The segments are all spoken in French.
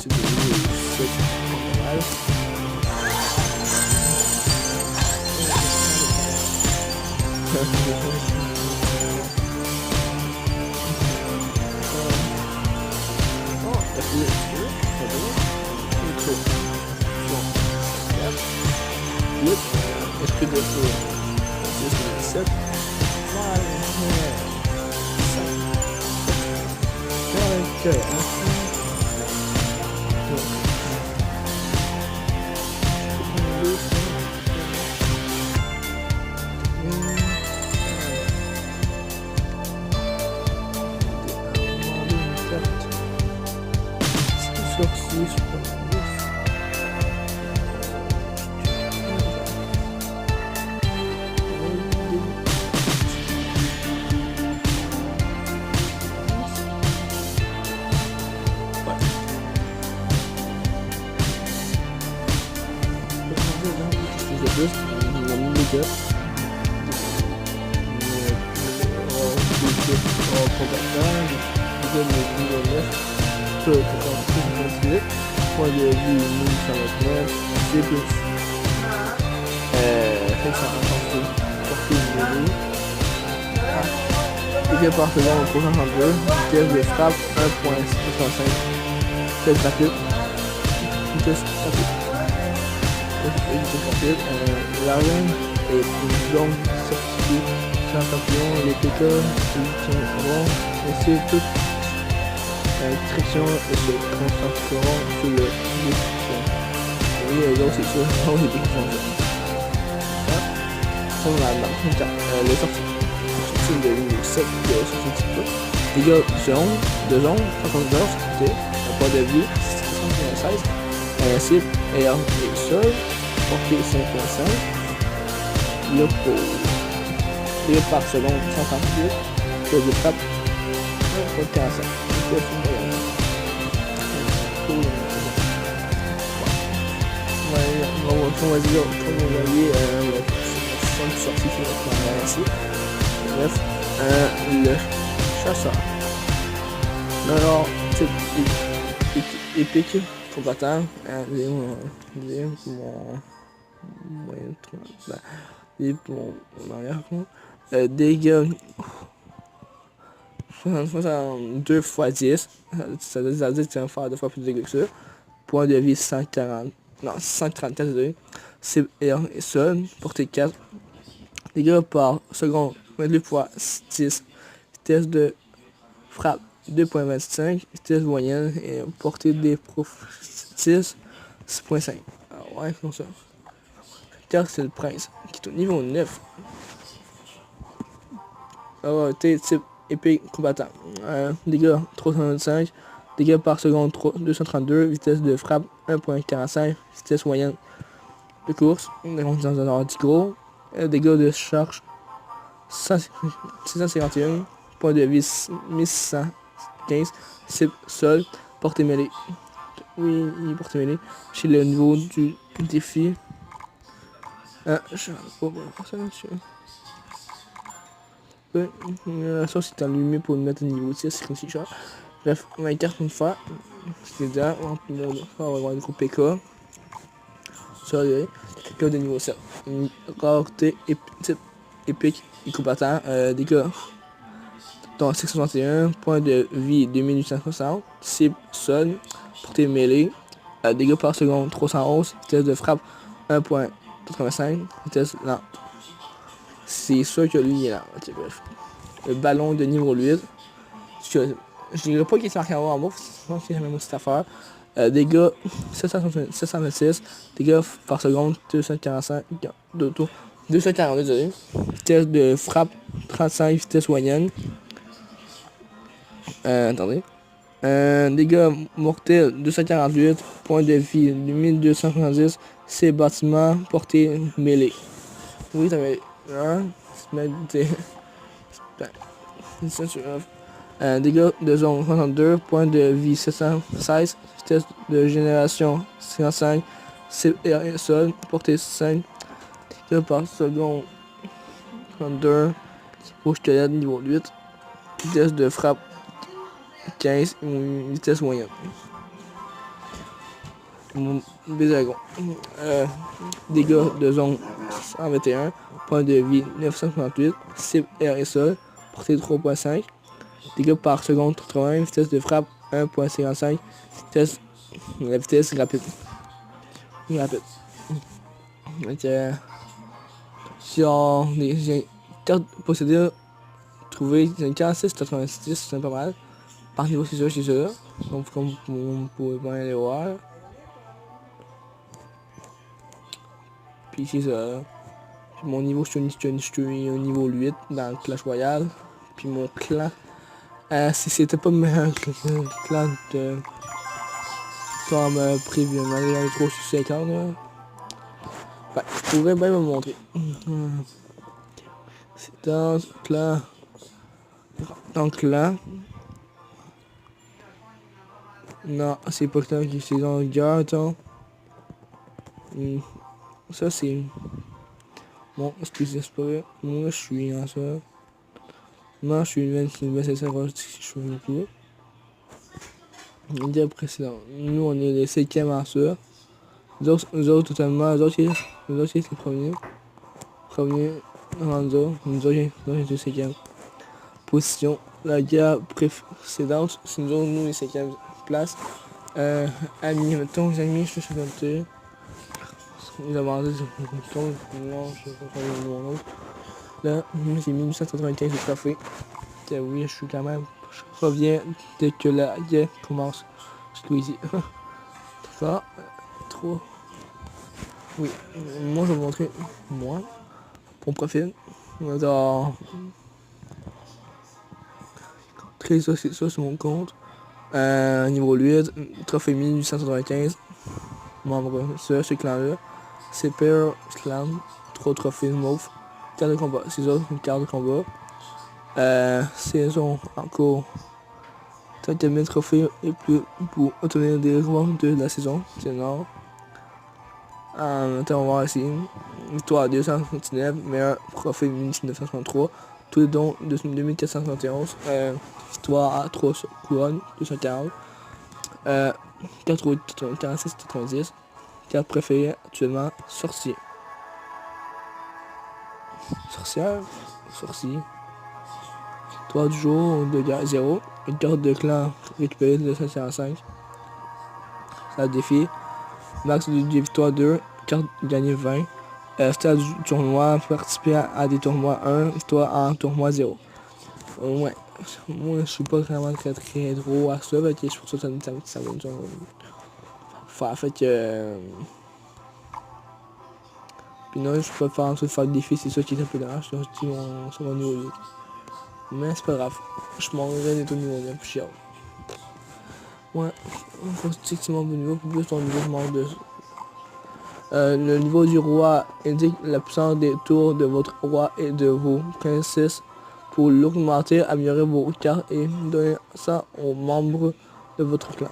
ensuite de niveau 7 normal. Esprit de feu 17. Point de vue 1129, c'est plus 550 portée de dégâts par seconde 332, vitesse de frappe 1.65, vitesse rapide, vitesse rapide, l'arène est une longue certifiée sans champion, les PK, bon, et c'est tout. Traction et se concentreront sur le détection. Oui, les autres, c'est sûr, sont les détections. Sur la marque, les sorties de niveau 7 de ce type-là. Dégâts de zone, 59, c'était un point de vue, 616. Cible air et sol, portée 5.5. Là pour dégâts par seconde, 138. Test de frappe, 1.45. On va dire, comme vous voyez, le son de sortie qui est ici. Bref, le chasseur. Alors, type épique, combattant, mon arrière, dégâts 62 x 10, ça veut dire que tu vas faire 2 fois plus de dégâts que ça. Point de vie 140, non 134, désolé. C'est et seul, portée 4. Dégâts par seconde 22 x 10. Vitesse de frappe 2.25. Vitesse moyenne et portée des projectiles 6.5. Ah ouais, comme ça. Car c'est le prince qui est au niveau 9. Alors, type épée combattant. Dégâts 325. Dégâts par seconde 232. Vitesse de frappe 1.45. Vitesse moyenne de course. Dans 10 gros. Dégâts de charge 651. Point de vie 1615. Cible sol. Portée mêlée. Oui, il est portée mêlée. Chez le niveau du défi. Je vais pas ça là-dessus. La sauce est allumée pour le mettre au niveau 6, c'est comme si ça. Bref, on va carte une fois. C'est-à-dire, on va avoir un gros PK. Ça, PK de niveau 7. Rareté épique et combattant. Dégâts. Donc 661. Point de vie 2860. Cible sol. Portée mêlée. Dégâts par seconde 311. Vitesse de frappe 1.85. Vitesse lente. C'est sûr que lui il est là. Okay, bref. Le ballon de niveau 8. Je dirais pas qu'il est marqué en bas, je pense qu'il y a la même petite affaire. Dégâts 726. Dégâts par seconde 245. 242, désolé. Vitesse de frappe 35, vitesse moyenne. Attendez. Dégâts mortels 248. Point de vie 1270. C'est bâtiment portée mêlée. Oui, t'avais. Dégâts de zone 62, point de vie 716, vitesse de génération 55, c'est sol, portée 5, dégâts par seconde 32, rouge squelette niveau 8, vitesse de frappe 15, vitesse moyenne. Des dragons. Dégâts de zone 121. Point de vie 968. Cible air et sol. Portée 3.5. Dégâts par seconde 80. Vitesse de frappe 1.55. La vitesse rapide. Rapide. Donc, si on des cartes possédées, trouver une 46-86, c'est pas mal. Par niveau, c'est ça. Donc, comme vous pouvez bien aller voir. Puis c'est ça. Puis mon niveau, je suis au niveau 8 dans le Clash Royale. Puis mon clan, si c'était pas meilleur que le clan de comme prévu, malgré les 3 sur 50 là. Ben, je pourrais bien me montrer. C'est dans le clan. Dans le clan. Non, c'est pas le clan qui c'est dans le gars, attends. Ça c'est. Bon, excusez, c'est pas vrai. Moi je suis dans ça. Moi je suis une 27 je suis un peu. Déjà précédent. Nous on est les 5e en ça. Nous autres totalement, nous autres c'est les premiers. Premier Ranzo, nous autres c'est 5e. Position. La guerre précédente, c'est nous autres, nous les 5e place. Amis, mettons les amis, je suis compté. Ils avancent, non, je sais pas mon autre. Là, j'ai 1895 de trophée. Oui, je suis quand même. Je reviens dès que la guerre commence. Squeezie. D'accord. 3. Oui. Moi, je vais vous montrer moi. Mon profil. Dans. Très ça, c'est ça sur mon compte. Niveau 8. Trophée 1895. Membre. Ce clan-là. C'est Pair Clan. 3 trophées mauve. Carte de combat. C'est ça, une carte de combat. Saison en cours. 30 trophées et plus pour obtenir des récompenses de la saison. C'est énorme. Attends, on va voir ici. Victoire 269, meilleur trophée 1963. Tous les dons de 2471. Victoire à 3 couronnes, 240. 46, 90. Carte préférée actuellement, sorcier. Sorcière, sorcier. Victoire du jour de guerre 0. Une carte de clan récupérée de 245. Ça défi. Max de victoire 2. Carte gagnée 20. Stade du tournoi. Participer à des tournois 1. Victoire en tournoi 0. Ouais. Moi je suis pas vraiment très gros à ça. Fait que je trouve ça va nous faire. Fait que. Puis non, je peux pas faire en dessous de faire le défi. C'est ça qui est un peu dommage. Je dis sur mon niveau 8. Mais c'est pas grave. Je m'enverrai des taux niveau 9. Je suis chiant. Ouais. Faut que tu montes de niveau. Plus ton niveau, je monte de. Le niveau du roi indique la puissance des tours de votre roi et de vos princesses. Pour l'augmenter, améliorer vos cartes et donner ça aux membres de votre clan.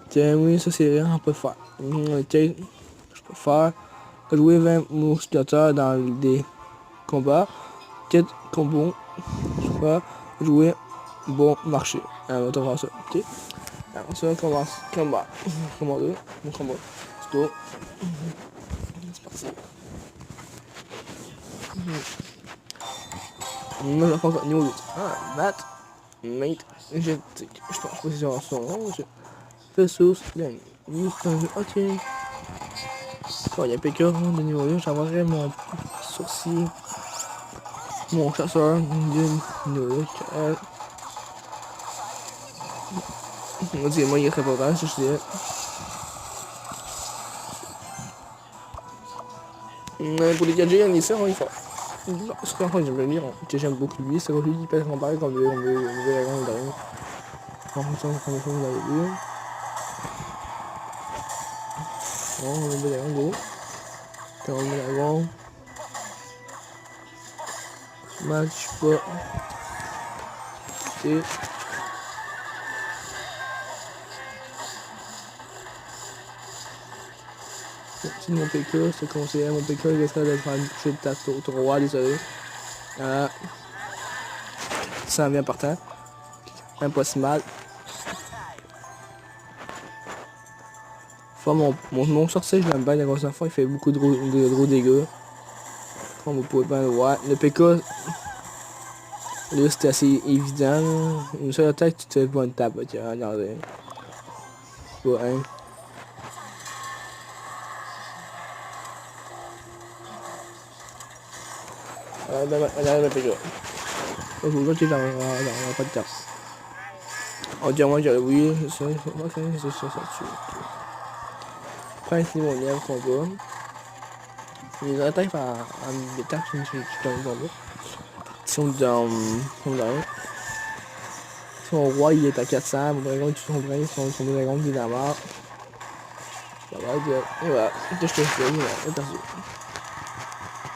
Tiens, oui, ça c'est rien, on peut faire. Ok, je peux faire jouer 20 mousquetaires dans des combats. 4 combos, je peux faire jouer bon marché. On va voir ça, ok. Alors, ça commence combat. Combat 2, mon combat. C'est tout. C'est parti. Moi, je pense niveau 8. Ah, mate. Je pense que c'est sur son nom. Pesos, gagne. Ok. Quand il y a PK de niveau 8, j'envoierai mon sourcil. Mon chasseur de niveau 8. On dit, moi, il est très important, je sais. Pour les gadgets, il est il faut. Ce que j'aime lire, que j'aime beaucoup lui, c'est lui qui peut être comparé comme le dragon de rien. En fonction de comment vous l'avez vu. Bon, le dragon gros. Quand le dragon. Match pas. Ok. C'est mon PK, c'est conseillé. Mon PK, il essaie de faire une touche de ton roi, désolé. Ça vient partant. Même pas si mal. Enfin, mon sorcier, je l'aime bien, la grosse enfant, il fait beaucoup de gros dégâts. Comme vous pouvez bien le voir. Le PK, là, c'était assez évident. Là. Une seule attaque, tu te fais pas une tape. Regardez. Ouais, hein. Regarde le PK. Je vous jure que j'en pas de tape. On dirait moi, oui, c'est ça. Prince niveau 9 combat. Les attaques en métal, je suis dans le combat. Ils sont dans son roi il est à 400, mon dragon tue son prince, son dragon il est dans la mort. Ça va être. Et voilà, je te fais, voilà, perdu.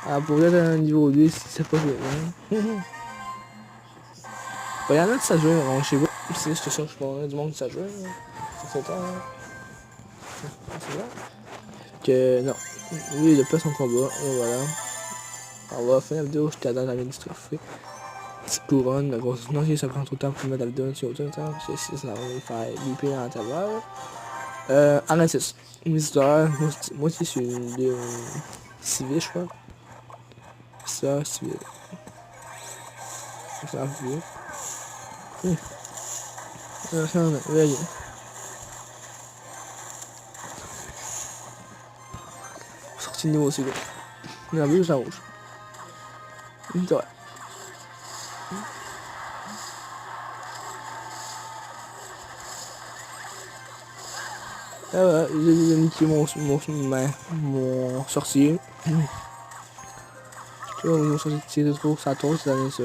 Ah, pour être à un niveau 2, si c'est pas joué. Bah, y'en a qui ça joue, on je sais pas. Si je te cherche, je pense, du monde qui ça joue. C'est ça, c'est là. Que non. Lui, il a pas son combat, et voilà. On va finir la vidéo, je t'adore la ministre fait. Petite couronne, la grosse. Non, ça prend trop de temps pour mettre la vidéo sur autre temps. Ça va me faire bipper dans l'intervalle. Anatis. Une histoire, moi aussi, je suis une civil, je crois. Ça, civil. Ça va vu. Vas-y. Sorti de niveau aussi, là. On a vu ça rouge. Une toi. Ah ouais, j'ai niqué mon sorcier. Tu vois, mon sorcier tire de trop, ça tourne, c'est la ça.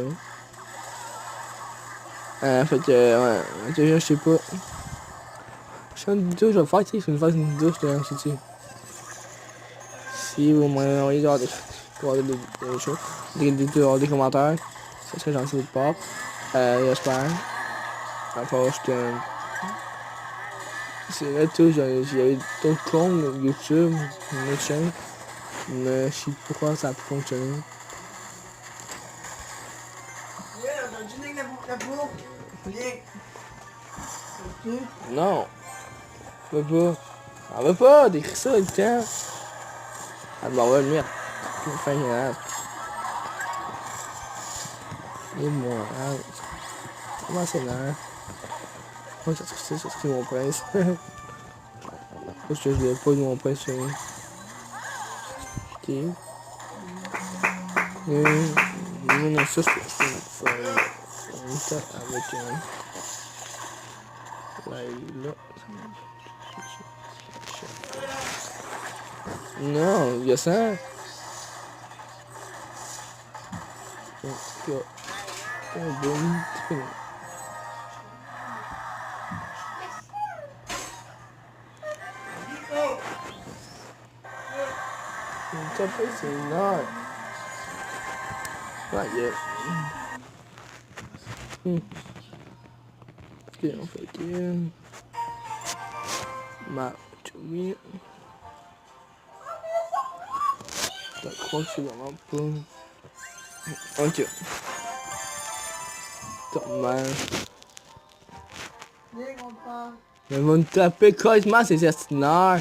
Fait que, ouais, je sais pas. Je suis en vidéo, je vais faire, tu sais, une vidéo, je te lance ici. Si vous m'envoyez genre des choses, des commentaires, ça serait gentil de part. J'espère. Après, je te. C'est là, tout, j'ai d'autres comptes, YouTube, une autre chaîne, mais je sais pas pourquoi ça a pu fonctionner. Non, je veux pas. On veut pas d'écrire ça le temps. Elle m'envoie une merde. Fin de et moi, comment c'est là? Moi, j'ai sorti mon prince. Parce que je l'ai pas de mon prince. Ok. Non, ça, je peux faire une tape avec là. Non, il y a ça. Donc, boum, c'est fini. Une tape, c'est énorme. Ouais, ok, on fait ok. Oui. Je crois que c'est vraiment pas. Ok. Dommage. Mais ils vont me taper quasiment ces estineurs.